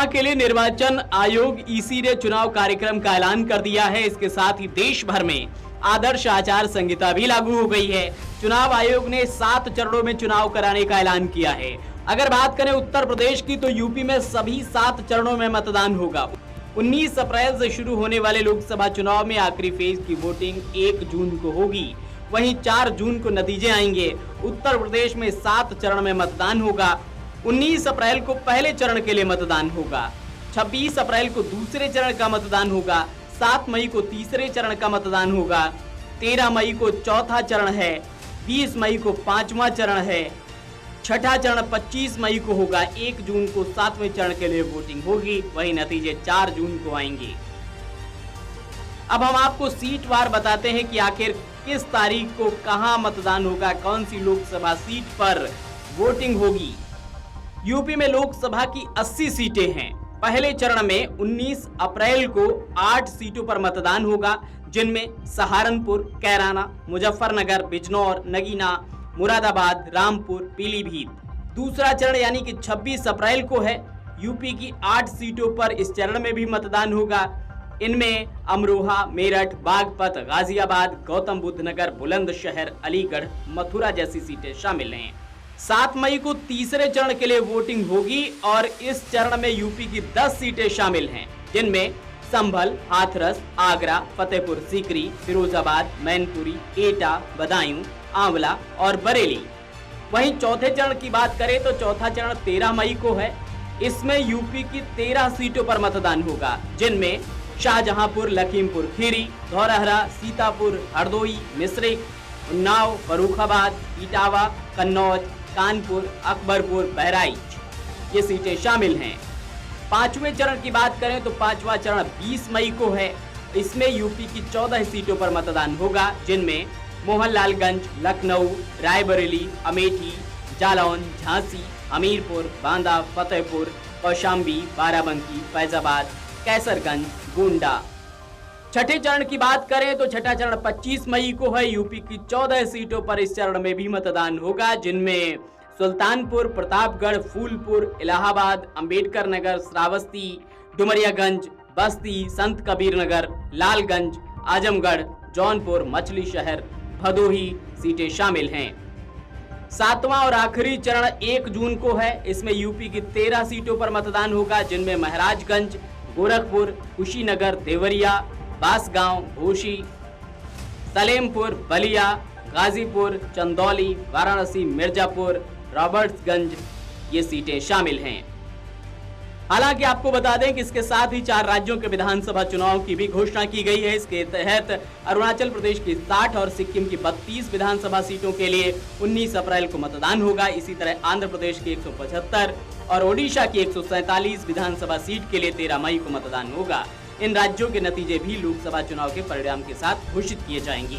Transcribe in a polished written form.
के लिए निर्वाचन आयोग ईसी ने चुनाव कार्यक्रम का ऐलान कर दिया है। इसके साथ ही देश भर में आदर्श आचार संहिता भी लागू हो गई है। चुनाव आयोग ने 7 चरणों में चुनाव कराने का ऐलान किया है। अगर बात करें उत्तर प्रदेश की, तो यूपी में सभी 7 चरणों में मतदान होगा। 19 अप्रैल से शुरू होने वाले लोकसभा चुनाव में आखिरी फेज की वोटिंग 1 जून को होगी। वहीं 4 जून को नतीजे आएंगे। उत्तर प्रदेश में 7 चरण में मतदान होगा। 19 अप्रैल को पहले चरण के लिए मतदान होगा। 26 अप्रैल को दूसरे चरण का मतदान होगा। 7 मई को तीसरे चरण का मतदान होगा। 13 मई को चौथा चरण है। 20 मई को 5वां चरण है। छठा चरण 25 मई को होगा। 1 जून को 7वें चरण के लिए वोटिंग होगी। वही नतीजे 4 जून को आएंगे। अब हम आपको सीटवार बताते हैं कि आखिर किस तारीख को कहां मतदान होगा, कौन सी लोकसभा सीट पर वोटिंग होगी। यूपी में लोकसभा की 80 सीटें हैं। पहले चरण में 19 अप्रैल को 8 सीटों पर मतदान होगा, जिनमें सहारनपुर, कैराना, मुजफ्फरनगर, बिजनौर, नगीना, मुरादाबाद, रामपुर, पीलीभीत। दूसरा चरण यानी कि 26 अप्रैल को है। यूपी की 8 सीटों पर इस चरण में भी मतदान होगा। इनमें अमरोहा, मेरठ, बागपत, गाजियाबाद, गौतम बुद्ध नगर, बुलंदशहर, अलीगढ़, मथुरा जैसी सीटें शामिल हैं। 7 मई को तीसरे चरण के लिए वोटिंग होगी और इस चरण में यूपी की 10 सीटें शामिल हैं, जिनमें संभल, हाथरस, आगरा, फतेहपुर सीकरी, फिरोजाबाद, मैनपुरी, एटा, बदायूं, आंवला और बरेली। वहीं चौथे चरण की बात करें तो चौथा चरण 13 मई को है। इसमें यूपी की 13 सीटों पर मतदान होगा, जिनमें शाहजहांपुर, लखीमपुर खीरी, धौरहरा, सीतापुर, हरदोई, मिश्रिख, उन्नाव, फर्रुखाबाद, इटावा, कन्नौज, कानपुर, अकबरपुर, बहराइच ये सीटें शामिल हैं। 5वें चरण की बात करें तो 5वां चरण 20 मई को है। इसमें यूपी की 14 सीटों पर मतदान होगा, जिनमें मोहनलालगंज, लखनऊ, रायबरेली, अमेठी, जालौन, झांसी, हमीरपुर, बांदा, फतेहपुर, कौशाम्बी, बाराबंकी, फैजाबाद, कैसरगंज, गोंडा। छठे चरण की बात करें तो छठा चरण 25 मई को है। यूपी की 14 सीटों पर इस चरण में भी मतदान होगा, जिनमें सुल्तानपुर, प्रतापगढ़, फूलपुर, इलाहाबाद, अंबेडकर नगर, श्रावस्ती, डुमरियागंज, बस्ती, संत कबीर नगर, लालगंज, आजमगढ़, जौनपुर, मछली शहर, भदोही सीटें शामिल हैं। 7वां और आखिरी चरण 1 जून को है। इसमें यूपी की 13 सीटों पर मतदान होगा, जिनमें महाराजगंज, गोरखपुर, कुशीनगर, देवरिया, बांसगांव, भोशी, सलेमपुर, बलिया, गाजीपुर, चंदौली, वाराणसी, मिर्जापुर, रॉबर्ट्सगंज ये सीटें शामिल हैं। हालांकि आपको बता दें कि इसके साथ ही 4 राज्यों के विधानसभा चुनाव की भी घोषणा की गई है। इसके तहत अरुणाचल प्रदेश की 60 और सिक्किम की 32 विधानसभा सीटों के लिए 19 अप्रैल को मतदान होगा। इसी तरह आंध्र प्रदेश की 175 और ओडिशा की 147 विधानसभा सीट के लिए 13 मई को मतदान होगा। इन राज्यों के नतीजे भी लोकसभा चुनाव के परिणाम के साथ घोषित किए जाएंगे।